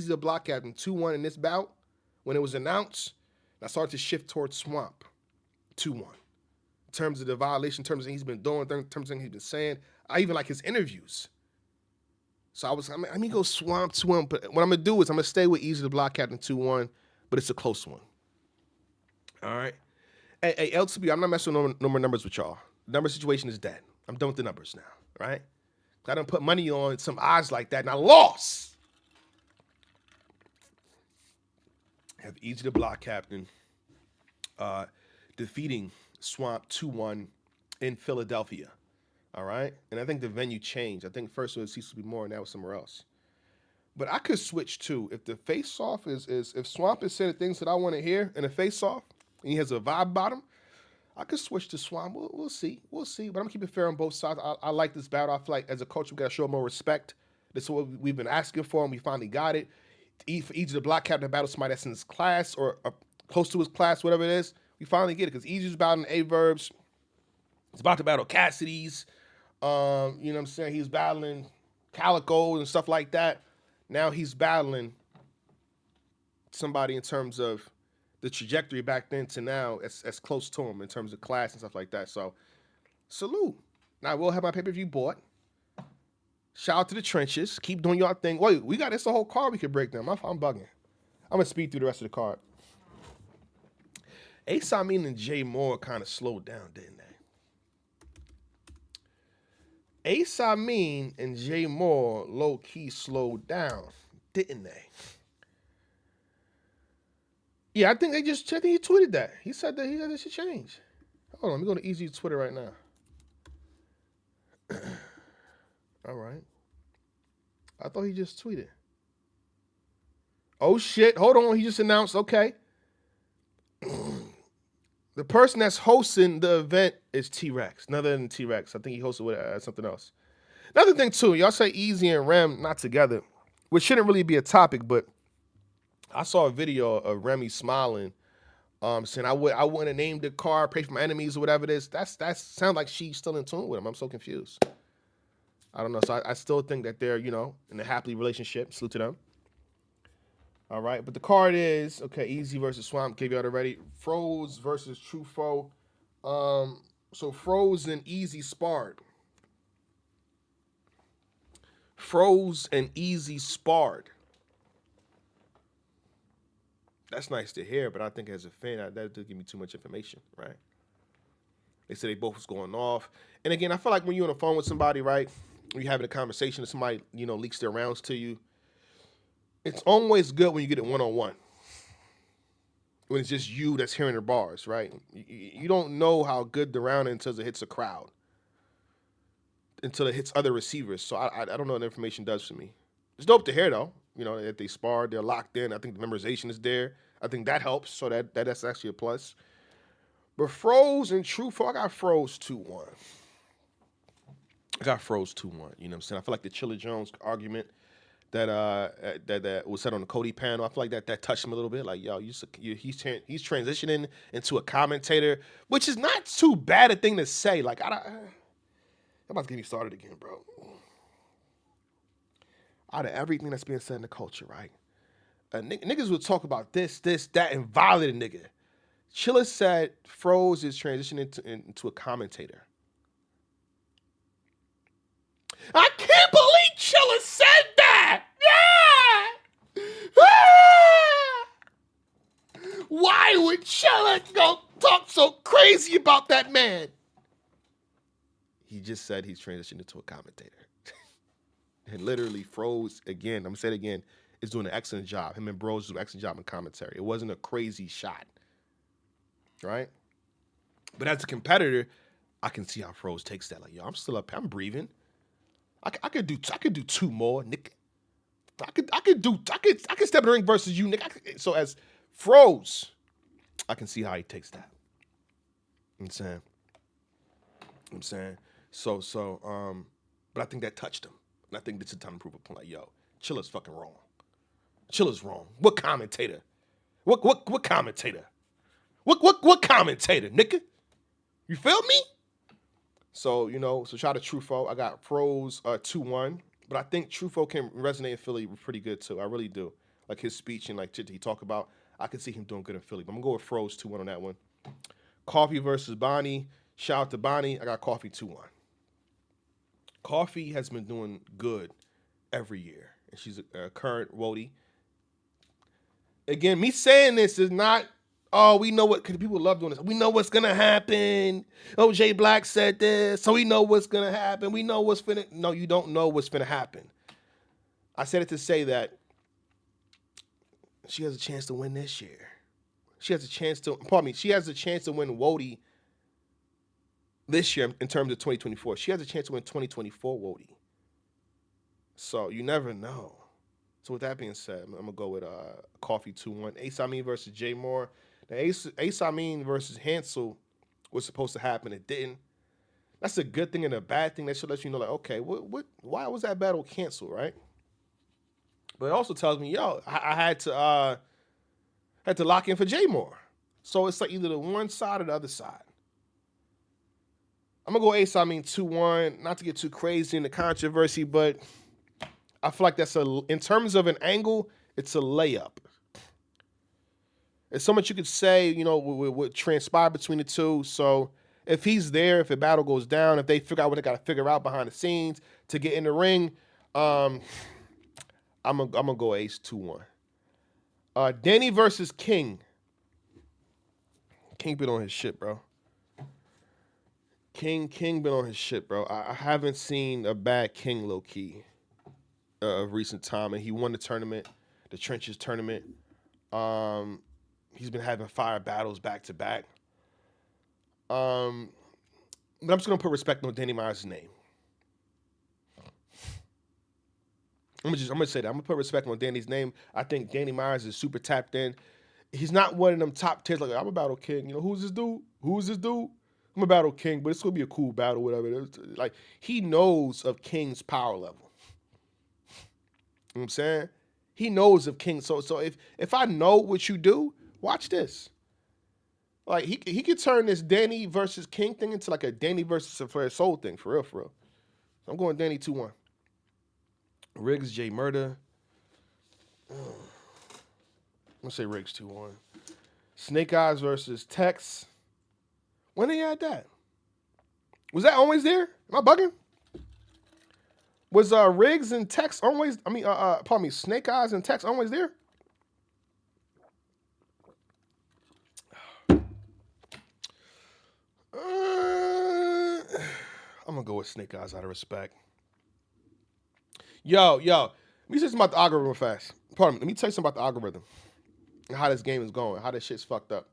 the block captain 2-1 in this bout when it was announced. I started to shift towards Swamp 2-1. In terms of the violation, in terms of what he's been doing, in terms of what he's been saying. I even like his interviews. So I'm going to go Swamp 2-1. But what I'm going to do is I'm going to stay with Eazy the block captain 2-1, but it's a close one. All right? Hey, LTB, I'm not messing with no more numbers with y'all. The number situation is dead. I'm done with the numbers now, right? I done put money on some odds like that, and I lost. Have Eazy the block captain defeating Swamp 2-1 in Philadelphia. All right? And I think the venue changed. I think first it was used to be more, and now it's somewhere else. But I could switch too. If the face-off is if Swamp is saying the things that I want to hear in a face-off, and he has a vibe about him, I could switch to Swamp. We'll see. But I'm going to keep it fair on both sides. I like this battle. I feel like as a coach, we got to show more respect. This is what we've been asking for, and we finally got it. For Eazy the block captain to battle somebody that's in his class or close to his class, whatever it is, we finally get it. Because Eazy's battling A-Verbs. He's about to battle Cassidy's. You know what I'm saying? He's battling Calico and stuff like that. Now he's battling somebody in terms of the trajectory back then to now as close to him in terms of class and stuff like that. So, salute. Now, I will have my pay-per-view bought. Shout out to the trenches. Keep doing your thing. Wait, we got this whole card we could break down. I'm bugging. I'm going to speed through the rest of the card. Ace Amin and Jay Moore kind of slowed down, didn't they? Ace Amin and Jay Moore low-key slowed down, didn't they? Yeah, I think he tweeted that. He said that this should change. Hold on, let me go to Eazy's Twitter right now. All right. I thought he just tweeted. Oh shit! Hold on. He just announced. Okay. The person that's hosting the event is T Rex. None other than T Rex. I think he hosted with something else. Another thing too. Y'all say Eazy and Rem not together, which shouldn't really be a topic, but I saw a video of Remy smiling, saying I wouldn't have named the car, pray for my enemies or whatever it is. That sounds like she's still in tune with him. I'm so confused. I don't know. So I still think that they're, in a happy relationship. Salute to them. All right. But the card is, okay, Eazy versus Swamp. Gave you all already. Froze versus True Foe. So Froze and Eazy sparred. Froze and Eazy sparred. That's nice to hear, but I think as a fan, that did give me too much information, right? They said they both was going off. And again, I feel like when you're on the phone with somebody, right, you're having a conversation and somebody, leaks their rounds to you, it's always good when you get it one-on-one. When it's just you that's hearing their bars, right? You don't know how good the round is until it hits a crowd, until it hits other receivers. So I don't know what the information does for me. It's dope to hear, though. That they sparred, they're locked in. I think the memorization is there. I think that helps. So that's actually a plus. But Froze and True Foe, I got Froze 2-1. I got Froze 2-1. You know what I'm saying? I feel like the Chilla Jones argument that was said on the Cody panel, I feel like that touched him a little bit. Like, yo, he's transitioning into a commentator, which is not too bad a thing to say. Like, I'm about to get me started again, bro. Out of everything that's being said in the culture, right? Niggas will talk about this, that, and violate a nigga. Chilla said Froze is transitioning into a commentator. I can't believe Chilla said that! Yeah! Why would Chilla go talk so crazy about that man? He just said he's transitioned into a commentator. And literally Froze, again, I'm going to say it again, is doing an excellent job. Him and Bros do an excellent job in commentary. It wasn't a crazy shot. Right? But as a competitor, I can see how Froze takes that. Like, yo, I'm still up here. I'm breathing. I could do 2 more, Nick. I could step in the ring versus you, Nick. So as Froze, I can see how he takes that. You know what I'm saying? So, but I think that touched him. And I think this is time to prove a point. Like, yo, Chilla's fucking wrong. Chilla's wrong. What commentator? What commentator? What commentator, nigga? You feel me? So, so shout out to True Foe. I got Froze 2-1. But I think True Foe can resonate in Philly pretty good too. I really do. Like his speech and like shit that he talk about, I can see him doing good in Philly. But I'm gonna go with Froze 2-1 on that one. Coffee versus Bonnie. Shout out to Bonnie. I got Coffee 2-1. Coffee has been doing good every year. And she's a current roadie. Again, me saying this is not, oh, we know what, because people love doing this. We know what's going to happen. Oh, Jay Black said this, so we know what's going to happen. We know what's finna. No, you don't know what's finna happen. I said it to say that she has a chance to win this year. She has a chance to win Wody this year in terms of 2024. She has a chance to win 2024 Wody. So you never know. So with that being said, I'm going to go with Coffee 2-1. Ace Amin versus Jay Moore. Now, Ace Amin versus Hansel was supposed to happen. It didn't. That's a good thing and a bad thing. That should let you know, like, okay, why was that battle canceled, right? But it also tells me, yo, I had to lock in for Jay Moore. So it's like either the one side or the other side. I'm going to go Ace Amin 2-1. Not to get too crazy in the controversy, but I feel like in terms of an angle, it's a layup. There's so much you could say, what transpired between the two. So if he's there, if a battle goes down, if they figure out what they got to figure out behind the scenes to get in the ring, I'm gonna go Ace 2-1. Danny versus King. King been on his shit, bro. King been on his shit, bro. I haven't seen a bad King low key of recent time, and he won the tournament, the Trenches tournament. He's been having fire battles back to back. But I'm just gonna put respect on Danny Myers' name. I'm gonna say that. I'm gonna put respect on Danny's name. I think Danny Myers is super tapped in. He's not one of them top tiers like I'm a battle king. You know, who's this dude? Who's this dude? I'm a battle king, but it's gonna be a cool battle, whatever. Like he knows of King's power level. You know what I'm saying? He knows of King. So if I know what you do, watch this. Like he could turn this Danny versus King thing into like a Danny versus Flair Soul thing, for real, for real. So I'm going Danny 2-1. Riggs, J Murder. I'm gonna say Riggs 2-1. Snake Eyes versus Tex. When they had that? Was that always there? Am I bugging? Was Riggs and Tex always? I mean, pardon me, Snake Eyes and Tex always there? I'm gonna go with Snake Eyes out of respect. Yo, let me say something about the algorithm fast. Pardon me. Let me tell you something about the algorithm and how this game is going, how this shit's fucked up.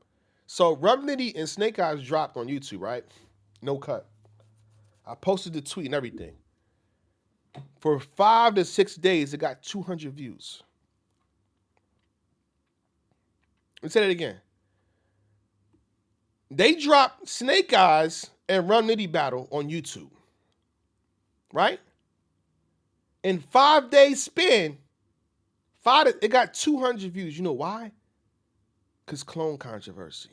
So Rub Nitty and Snake Eyes dropped on YouTube, right? No cut. I posted the tweet and everything. For 5 to 6 days, it got 200 views. Let me say that again. They dropped Snake Eyes and Run Nitty battle on YouTube, right? In 5 days span, it got 200 views. You know why? Because clone controversy.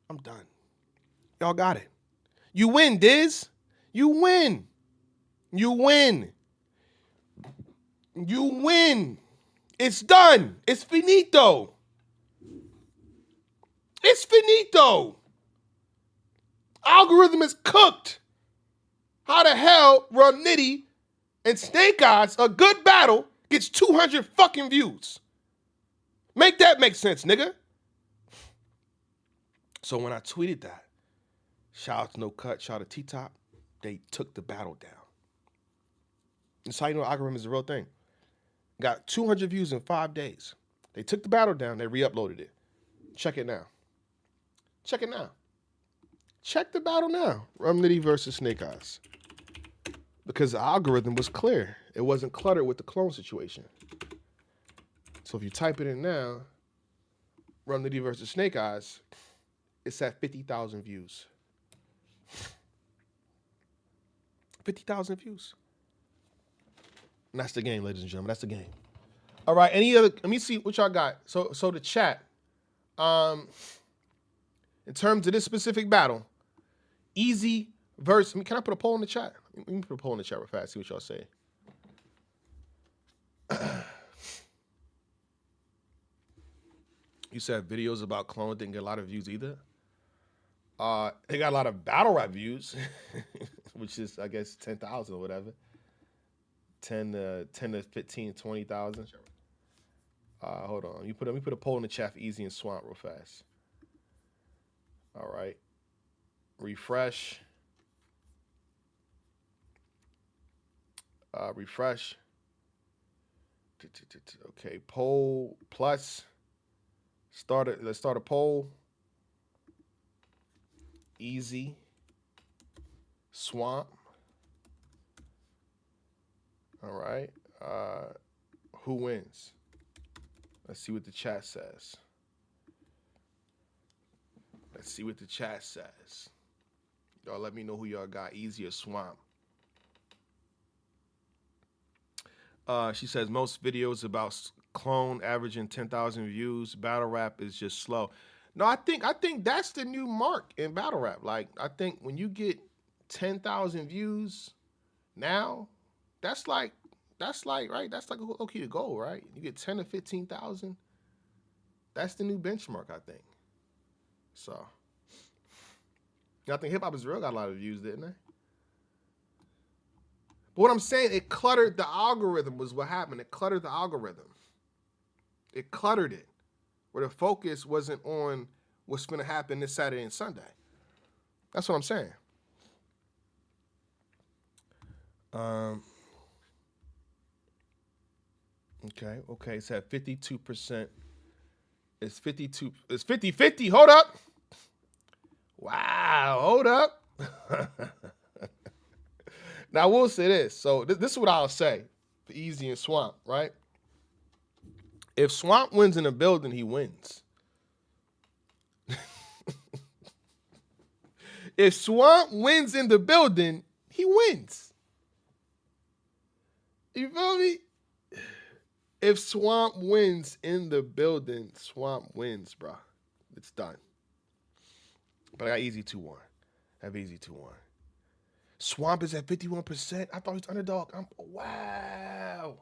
I'm done. Y'all got it. You win, Diz. You win. You win. You win. It's done. It's finito. It's finito. Algorithm is cooked. How the hell Run Nitty and Snake Eyes, a good battle, gets 200 fucking views? Make that make sense, nigga. So when I tweeted that, shout out to No Cut, shout out to T-Top, they took the battle down. That's how you know algorithm is a real thing. Got 200 views in 5 days. They took the battle down, they re-uploaded it. Check it now. Check it now. Check the battle now. Rum Nitty versus Snake Eyes. Because the algorithm was clear. It wasn't cluttered with the clone situation. So if you type it in now, Rum Nitty versus Snake Eyes, it's at 50,000 views. 50,000 views. And that's the game, ladies and gentlemen. That's the game. All right. Any other? Let me see what y'all got. So the chat. In terms of this specific battle, Eazy versus. Can I put a poll in the chat? Let me put a poll in the chat real fast. See what y'all say. You said videos about clone didn't get a lot of views either. They got a lot of battle rap views, which is I guess 10,000 or whatever. 10 to 15, 20,000. Hold on. Let me put a poll in the chat for Eazy and Swamp real fast. All right. Refresh. Refresh. Okay. Poll plus. Let's start a poll. Eazy. Swamp. All right. Who wins? Let's see what the chat says. Let's see what the chat says. Y'all let me know who y'all got, Eazy or Swamp. She says most videos about clone averaging 10,000 views. Battle rap is just slow. No, I think that's the new mark in battle rap. Like I think when you get 10,000 views now, that's like right. That's like okay to go, right? You get 10 to 15,000. That's the new benchmark, I think. So, I think hip hop is real got a lot of views, didn't they? But what I'm saying, it cluttered the algorithm was what happened. It cluttered the algorithm. It cluttered it, where the focus wasn't on what's going to happen this Saturday and Sunday. That's what I'm saying. Okay. It's at 52%. It's 52. It's 50-50. Hold up. Wow. Hold up. Now I will say this. So this is what I'll say for Eazy and Swamp, right? If Swamp wins in a building, he wins. If Swamp wins in the building, he wins. You feel me? If Swamp wins in the building, Swamp wins, bro. It's done. But I got Eazy 2-1. I have Eazy 2-1. Swamp is at 51%. I thought he was underdog. Wow.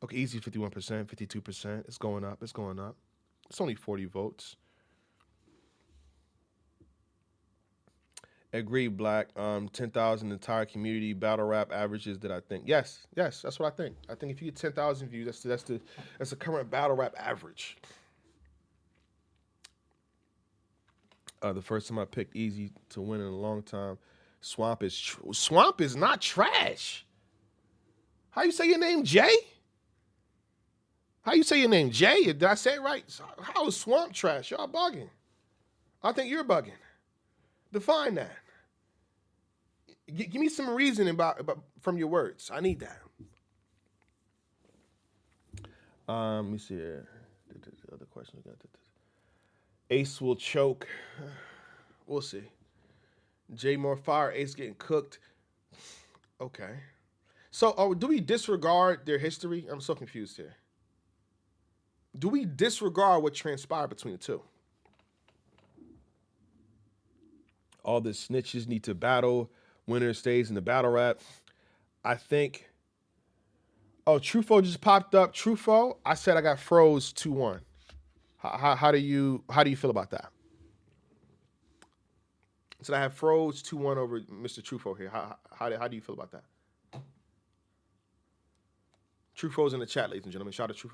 Okay, Eazy 51%, 52%. It's going up. It's going up. It's only 40 votes. Agree, Black. 10,000 entire community battle rap averages that I think. Yes, that's what I think. I think if you get 10,000 views, that's the current battle rap average. The first time I picked Eazy to win in a long time. Swamp is not trash. How you say your name, Jay? How you say your name, Jay? Did I say it right? How is Swamp trash? Y'all bugging. I think you're bugging. Define that. Give me some reasoning about from your words. I need that. Let me see here. The other question we got. Ace will choke. We'll see. Jay more fire. Ace getting cooked. Okay. So, do we disregard their history? I'm so confused here. Do we disregard what transpired between the two? All the snitches need to battle. Winner stays in the battle rap. I think. Oh, Trufo just popped up. Trufo, I said I got froze 2-1. How do you feel about that? So I have froze 2-1 over Mr. Trufo here. How do you feel about that? Trufo's in the chat, ladies and gentlemen. Shout out to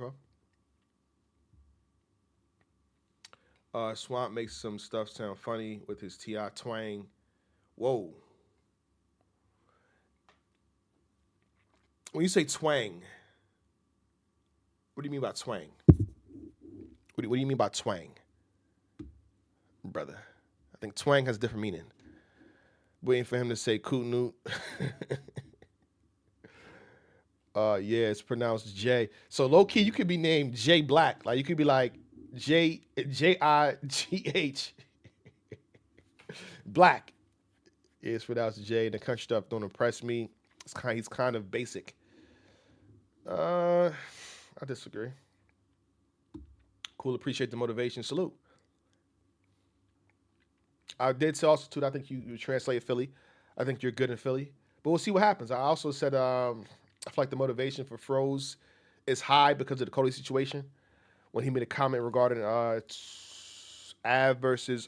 Trufo. Swamp makes some stuff sound funny with his T.I. twang. Whoa. When you say twang, what do you mean by twang? What do you mean by twang, brother? I think twang has a different meaning. Waiting for him to say coot noot. Yeah, it's pronounced J. So low key, you could be named J Black. Like you could be like Jigh Black. Yeah, it's pronounced J. The country stuff don't impress me. He's kind of basic. I disagree. Cool, appreciate the motivation. Salute. I did say also too. I think you translated Philly. I think you're good in Philly, but we'll see what happens. I also said I feel like the motivation for Froze is high because of the Cody situation. When he made a comment regarding Av versus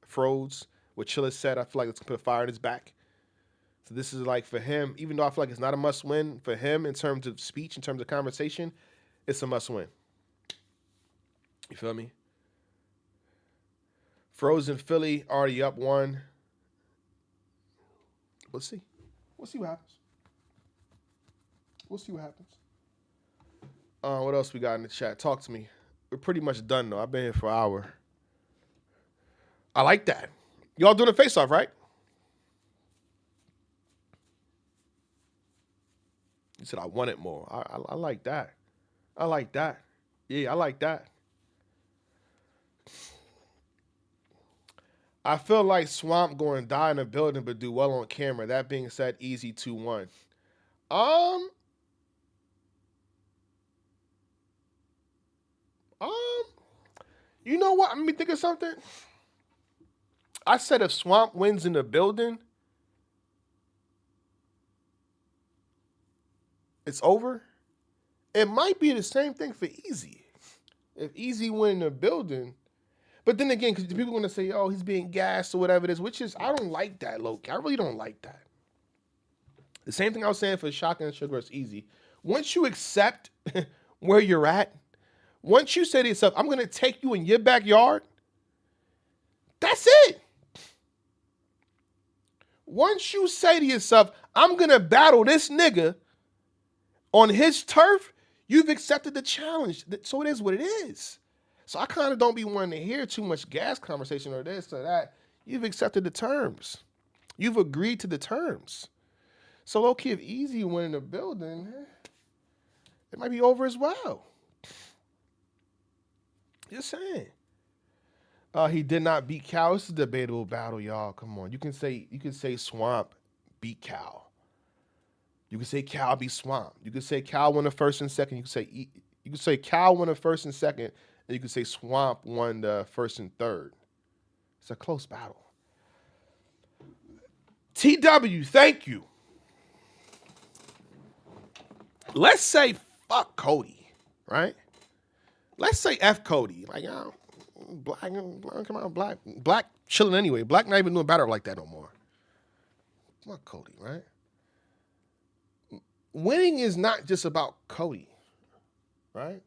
Froze, what Chilla said, I feel like it's gonna put a fire in his back. So this is like for him, even though I feel like it's not a must win for him in terms of speech, in terms of conversation, it's a must win. You feel me? Frozen Philly already up 1. We'll see. We'll see what happens. We'll see what happens. What else we got in the chat? Talk to me. We're pretty much done though. I've been here for an hour. I like that. Y'all doing a face-off, right? You said I want it more. I like that. I like that. Yeah, I like that. I feel like Swamp going to die in a building but do well on camera. That being said, Eazy 2-1. You know what? Let me think of something. I said if Swamp wins in the building, it's over. It might be the same thing for Eazy. If Eazy win in the building, but then again, because people are going to say, oh, he's being gassed or whatever it is, which is, I don't like that, Loki. I really don't like that. The same thing I was saying for Shotgun Sugar versus Eazy. Once you accept where you're at, once you say to yourself, I'm going to take you in your backyard, that's it. Once you say to yourself, I'm going to battle this nigga on his turf, you've accepted the challenge. So it is what it is. So I kind of don't be wanting to hear too much gas conversation or this or that. You've accepted the terms. You've agreed to the terms. So low key, if Eazy went in the building, it might be over as well. Just saying. He did not beat Cal. It's a debatable battle, y'all. Come on. You can say Swamp beat Cal. You can say Cal beat Swamp. You can say Cal won the first and second. You can say Cal won the first and second, and you can say Swamp won the first and third. It's a close battle. TW, thank you. Let's say fuck Cody, right? Let's say F Cody. Like, black, come on, black chilling anyway. Black not even doing battle like that no more. Fuck Cody, right? Winning is not just about Cody, right?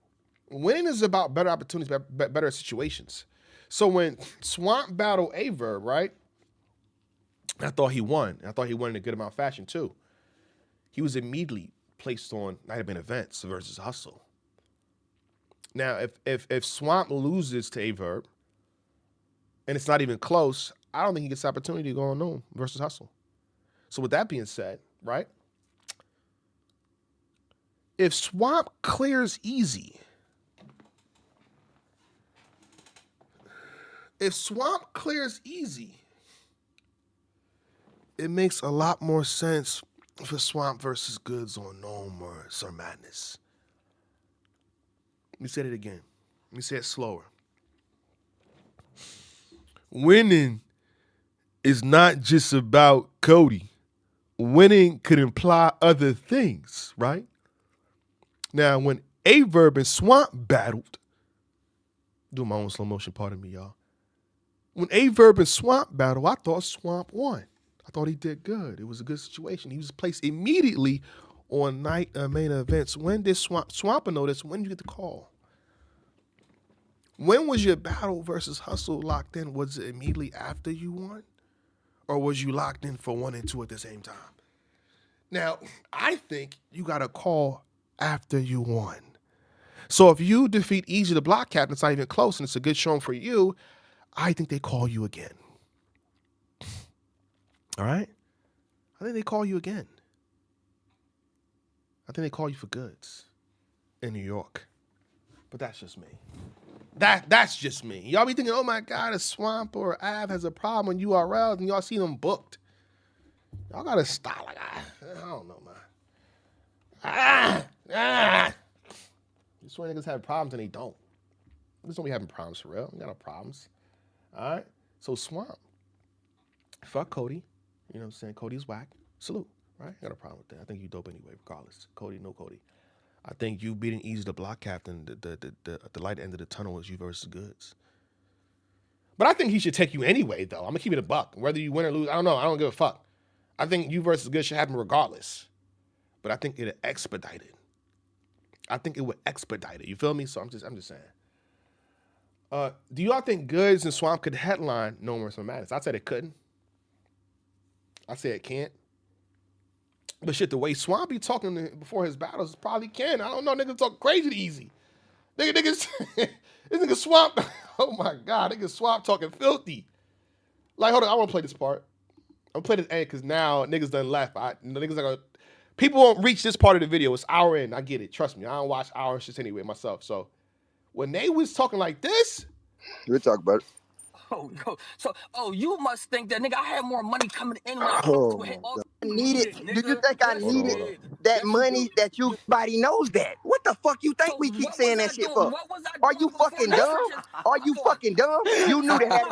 Winning is about better opportunities, better situations. So when Swamp battled Averb, right? I thought he won. I thought he won in a good amount of fashion too. He was immediately placed on Night Event Events versus Hustle. Now, if Swamp loses to Averb, and it's not even close, I don't think he gets the opportunity to go on Noon versus Hustle. So with that being said, right? If Swamp clears Eazy, it makes a lot more sense for Swamp versus Goods on Gnome or Sir Madness. Let me say it again. Let me say it slower. Winning is not just about Cody. Winning could imply other things, right? Now, when Averb and Swamp battled, do my own slow motion, pardon me, y'all. When Averb and Swamp battled, I thought Swamp won. I thought he did good. It was a good situation. He was placed immediately on main events. When did Swamp notice? When did you get the call? When was your battle versus Hustle locked in? Was it immediately after you won? Or was you locked in for 1 and 2 at the same time? Now, I think you got a call after you won. So if you defeat Eazy the block captain, it's not even close, and it's a good showing for you, I think they call you again. All right? I think they call you again. I think they call you for Goods in New York. But that's just me. That's just me. Y'all be thinking, oh my God, a Swamp or Av has a problem on URLs, and y'all see them booked. Y'all gotta stop. Like, I don't know, man. You swear niggas have problems and they don't. Niggas don't be having problems for real. We got no problems. All right? So Swamp. Fuck Cody. You know what I'm saying? Cody's whack. Salute. Right? Got a problem with that. I think you dope anyway, regardless. Cody, no Cody. I think you beating Eazy the block captain, the light end of the tunnel is you versus Goods. But I think he should take you anyway, though. I'm gonna keep it a buck. Whether you win or lose, I don't know. I don't give a fuck. I think you versus Goods should happen regardless. But I think it'll expedite it. I think it would expedite it. You feel me? So I'm just saying. Do y'all think Goods and Swamp could headline No More Madness? I said it couldn't. I said it can't. But shit, the way Swamp be talking before his battles probably can. I don't know. Niggas talk crazy to Eazy. Niggas, this nigga Swamp. Oh my God, nigga Swamp talking filthy. Like, hold on, I want to play this part. I'm gonna play this end because now niggas done left. People won't reach this part of the video. It's hour in. I get it. Trust me. I don't watch hour shit anyway myself. So when they was talking like this, We'll talk about it. You must think that, nigga, I had more money coming in when I Oh with my hit all God. the Do you nigga. think I Yes, Hold on, needed hold on. that money that you everybody knows that? What the fuck you think So we keep what saying was that I shit doing? for? What was I Are doing you before fucking the dumb? restrictions? Are you fucking dumb? You knew the had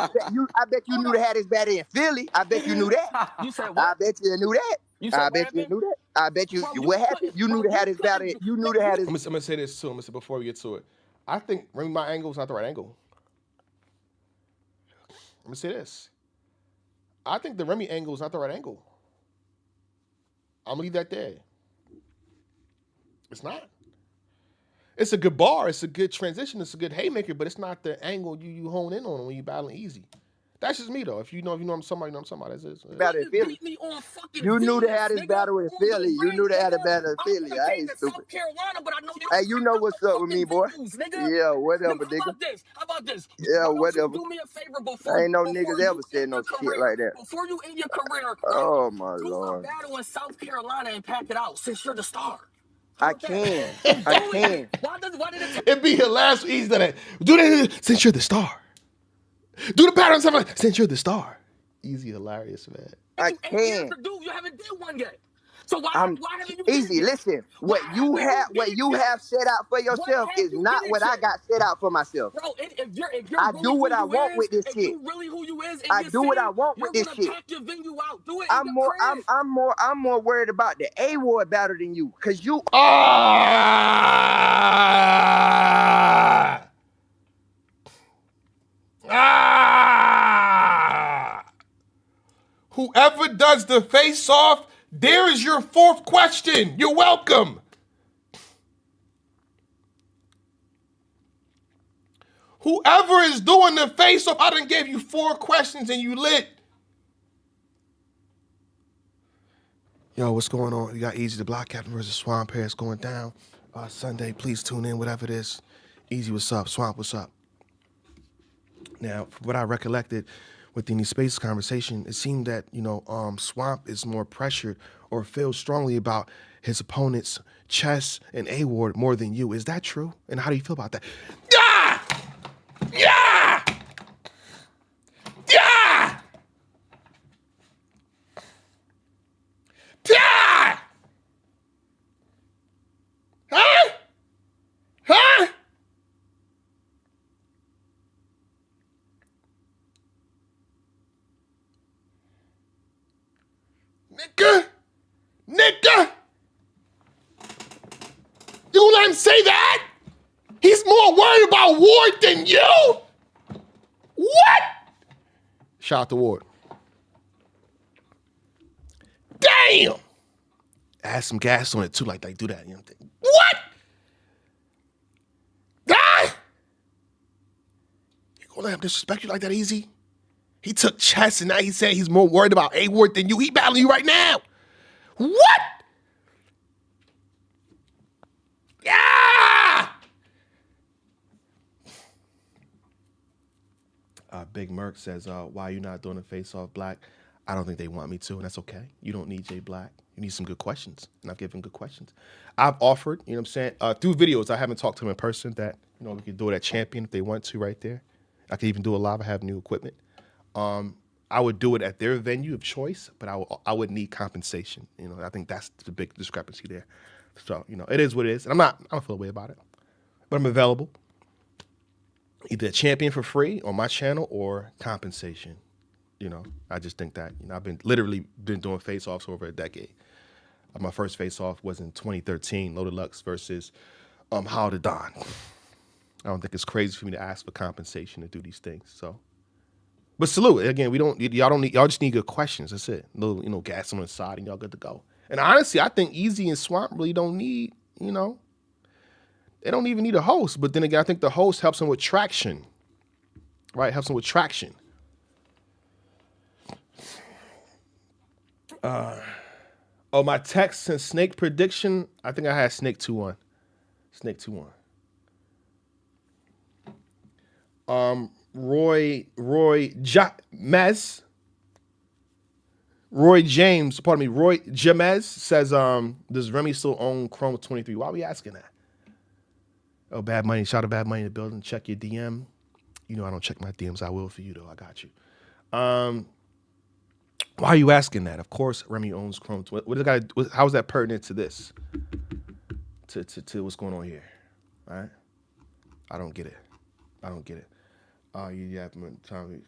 I bet you knew the had his better in Philly. I bet you knew that. You said I what? bet you knew that. You said I what bet you happened? knew that. I bet you Bro, what happened? You knew the had his better. You knew the had his I'm gonna say this too. I'm gonna say before we get to it. I think Remy my angle is not the right angle. I'm gonna say this. I think the Remy angle is not the right angle. I'm gonna leave that there. It's not. It's a good bar. It's a good transition. It's a good haymaker, but it's not the angle you hone in on when you battling Eazy. That's just me though. If you know I'm somebody, you know I'm somebody. That's it. Battle in Philly. Beat me on fucking You knew to Venus, have this nigga. battle in On Philly. the You knew ring, to have the nigga. battle in I Philly. would have I came ain't to stupid. South Carolina, but I know you Hey, don't you care know about the what's up with me, fucking boy? venues, nigga. Yeah, whatever, How nigga. about this? How about this? Yeah, Why don't you whatever. do me a favor Ain't no before niggas you ever said end no your shit career? like that. Before you end your career, right? Oh my Do a lord. battle in South Carolina and pack it out since you're the star. How I about that? can. Just I do it. can. Why did it take It'd be hilarious for Eazy that do that since you're the star. Do the pattern and stuff like since you're the star. Easy, hilarious, man. I you 8 years can. to do? You haven't did one yet. So why I'm haven't you did it Easy. yet? Listen, Why haven't you did what it you yet? have set out for Why yourself have is you did not it what I yet? got set out for myself. Bro, if you're I do really what who I you want is, with this if shit. you really who you is in I your do what I city, want with you're this gonna shit. pack your venue out. Do it in your crib. I'm more worried about the A-Ward battle than you. Cause you Ah! Ah! Whoever does the face off, there is your fourth question. You're welcome. Whoever is doing the face off, I done gave you 4 questions and you lit. Yo, what's going on? You got Eazy the Block Captain versus Swamp here. It's going down Sunday. Please tune in, whatever it is. Eazy, what's up? Swamp, what's up? Now, from what I recollected within the space conversation, it seemed that, Swamp is more pressured or feels strongly about his opponent's chess and A-Ward more than you. Is that true? And how do you feel about that? Yeah! Yeah! Yeah! Yeah! Huh? Huh? Nigga! Nigga! You gonna let him say that? He's more worried about Ward than you? What? Shout out to Ward. Damn! Add some gas on it too, like do that. What? Ah! You gonna let him disrespect you like that easy? He took chess and now he said he's more worried about A-Ward than you. He battling you right now. What? Yeah! Big Merc says, why are you not doing a face-off Black? I don't think they want me to, and that's okay. You don't need Jay Black. You need some good questions, and I've given good questions. I've offered, you know what I'm saying, through videos. I haven't talked to them in person that, we could do it at Champion if they want to right there. I could even do it live. I have new equipment. I would do it at their venue of choice, but I would need compensation. I think that's the big discrepancy there. So, it is what it is. And I don't feel a way about it. But I'm available. Either a Champion for free on my channel or compensation. I just think that, I've been doing face-offs for over a decade. My first face-off was in 2013, Loaded Lux versus How to Don. I don't think it's crazy for me to ask for compensation to do these things. So, but salute again. Y'all just need good questions. That's it. Little, gas on the side, and y'all good to go. And honestly, I think Eazy and Swamp really don't need, they don't even need a host. But then again, I think the host helps them with traction, right? Helps them with traction. My text and Snake prediction. I think I had Snake 2-1. Snake 2-1. Roy Jamez. Roy Jamez says, does Remy still own Chrome 23? Why are we asking that? Oh, Bad Money. Shout out Bad Money in the building. Check your DM. I don't check my DMs. I will for you, though. I got you. Why are you asking that? Of course, Remy owns Chrome. How is that pertinent to this? To what's going on here? All right? I don't get it. You yapping, Tommy.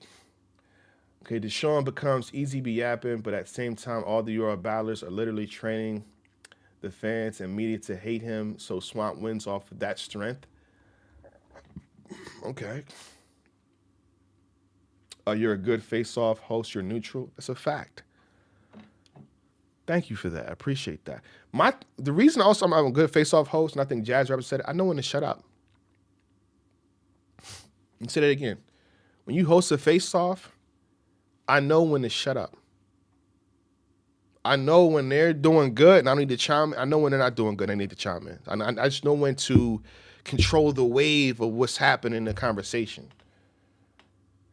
Okay, Deshaun becomes Eazy be yapping, but at the same time, all the UR battlers are literally training the fans and media to hate him, so Swamp wins off of that strength. Okay. You're a good face-off host. You're neutral. That's a fact. Thank you for that. I appreciate that. The reason also I'm a good face-off host, and I think Jazz Rapper said it, I know when to shut up. And say that again. When you host a face-off, I know when to shut up. I know when they're doing good and I need to chime in. I know when they're not doing good, I need to chime in. I just know when to control the wave of what's happening in the conversation.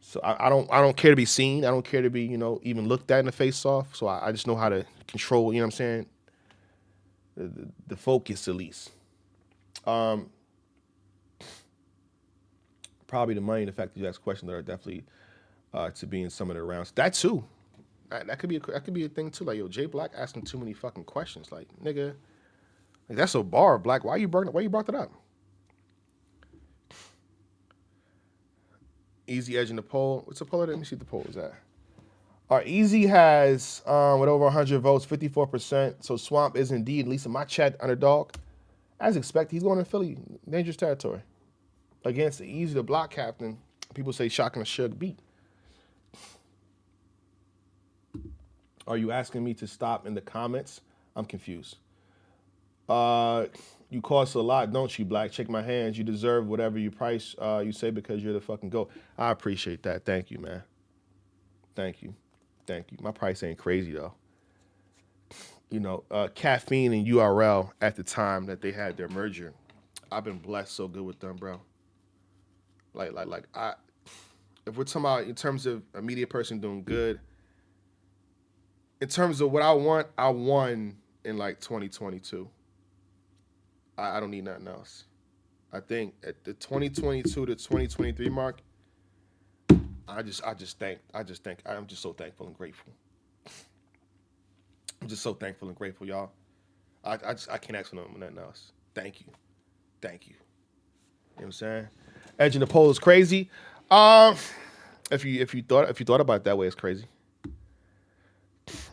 So I don't care to be seen. I don't care to be, even looked at in the face off. So I just know how to control, you know what I'm saying? The focus at least. Probably the money, the fact that you ask questions that are definitely to be in some of the rounds. That too. That could be a thing too. Like, yo, Jay Black asking too many fucking questions. Like, nigga, like that's a bar, Black. Why you brought that up? Eazy edging the poll. What's the poll? Let me see what the poll is at. All right, Eazy has with over 100 votes, 54%. So Swamp is indeed, at least in my chat, underdog. As expected, he's going to Philly, dangerous territory against the Eazy, the block captain. People say shocking a Suge beat. Are you asking me to stop in the comments? I'm confused. You cost a lot, don't you, Black? Shake my hands. You deserve whatever you price you say because you're the fucking GOAT. I appreciate that. Thank you, man. Thank you. Thank you. My price ain't crazy, though. Caffeine and URL at the time that they had their merger, I've been blessed so good with them, bro. If we're talking about in terms of a media person doing good, in terms of what I won in like 2022. I don't need nothing else. I think at the 2022 to 2023 mark, I'm just so thankful and grateful. I'm just so thankful and grateful, y'all. I can't ask for nothing else. Thank you. You know what I'm saying? Edging the poll is crazy. If you thought about it that way, it's crazy.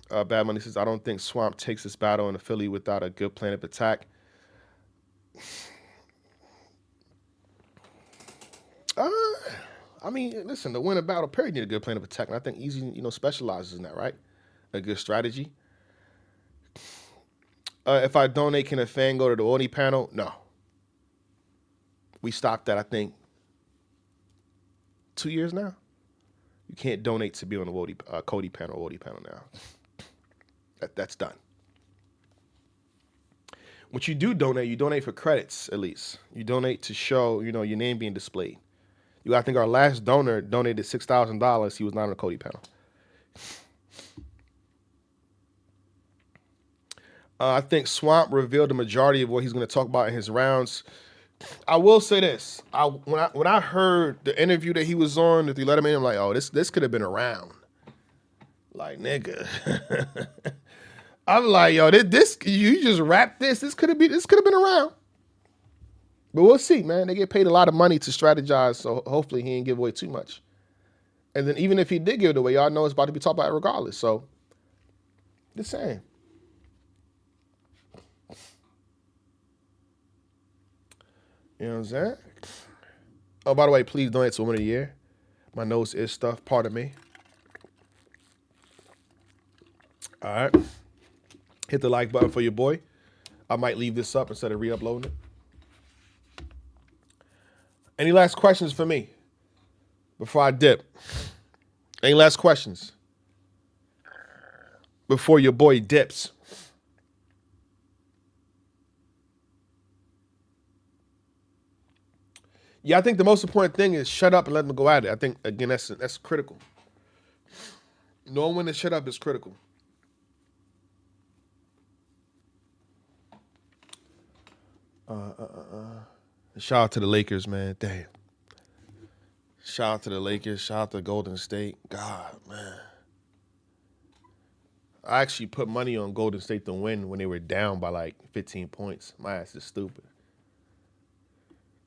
Bad Money says, I don't think Swamp takes this battle in the Philly without a good plan of attack. Listen, to win a battle, Perry need a good plan of attack, and I think Eazy, specializes in that, right? A good strategy. If I donate, can a fan go to the Audi panel? No. We stopped that, I think, 2 years now. You can't donate to be on the Cody panel, Audi panel now. That's done. What you do donate, you donate for credits, at least. You donate to show, your name being displayed. I think our last donor donated $6,000. He was not on the Cody panel. I think Swamp revealed the majority of what he's going to talk about in his rounds. I will say this: when I heard the interview that he was on, that they let him in, I'm like, oh, this could have been around. Like, nigga, I'm like, yo, this you just wrapped this. This could have been around. But we'll see, man. They get paid a lot of money to strategize, so hopefully he didn't give away too much. And then even if he did give it away, y'all know it's about to be talked about regardless. So, just saying. You know what I'm saying? Oh, by the way, please donate to Woman of the Year. My nose is stuffed. Pardon me. All right. Hit the like button for your boy. I might leave this up instead of re-uploading it. Any last questions for me before I dip? Any last questions before your boy dips? Yeah, I think the most important thing is shut up and let them go at it. I think, again, that's critical. Knowing when to shut up is critical. Shout out to the Lakers, man. Damn. Shout out to the Lakers. Shout out to Golden State. God, man. I actually put money on Golden State to win when they were down by like 15 points. My ass is stupid.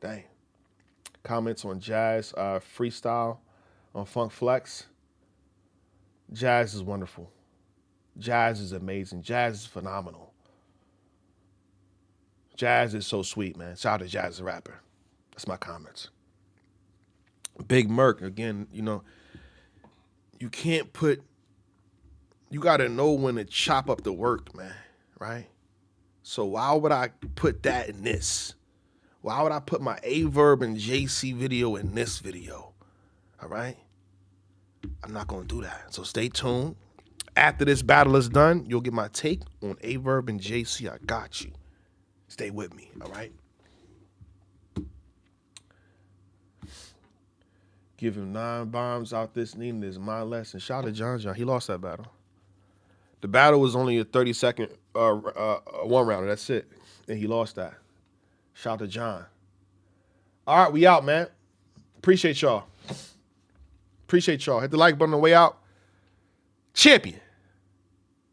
Dang. Comments on Jazz freestyle on Funk Flex. Jazz is wonderful. Jazz is amazing. Jazz is phenomenal. Jazz is so sweet, man. Shout out to Jazz the rapper. That's my comments. Big Merc, again, you can't put, you got to know when to chop up the work, man, right? So why would I put that in this? Why would I put my A-Verb and JC video in this video? All right? I'm not going to do that. So stay tuned. After this battle is done, you'll get my take on Averb and JC. I got you. Stay with me, all right? Give him 9 bombs out this needing is my lesson. Shout out to John John. He lost that battle. The battle was only a 30-second one rounder. That's it. And he lost that. Shout out to John. All right, we out, man. Appreciate y'all. Appreciate y'all. Hit the like button on the way out. Champion.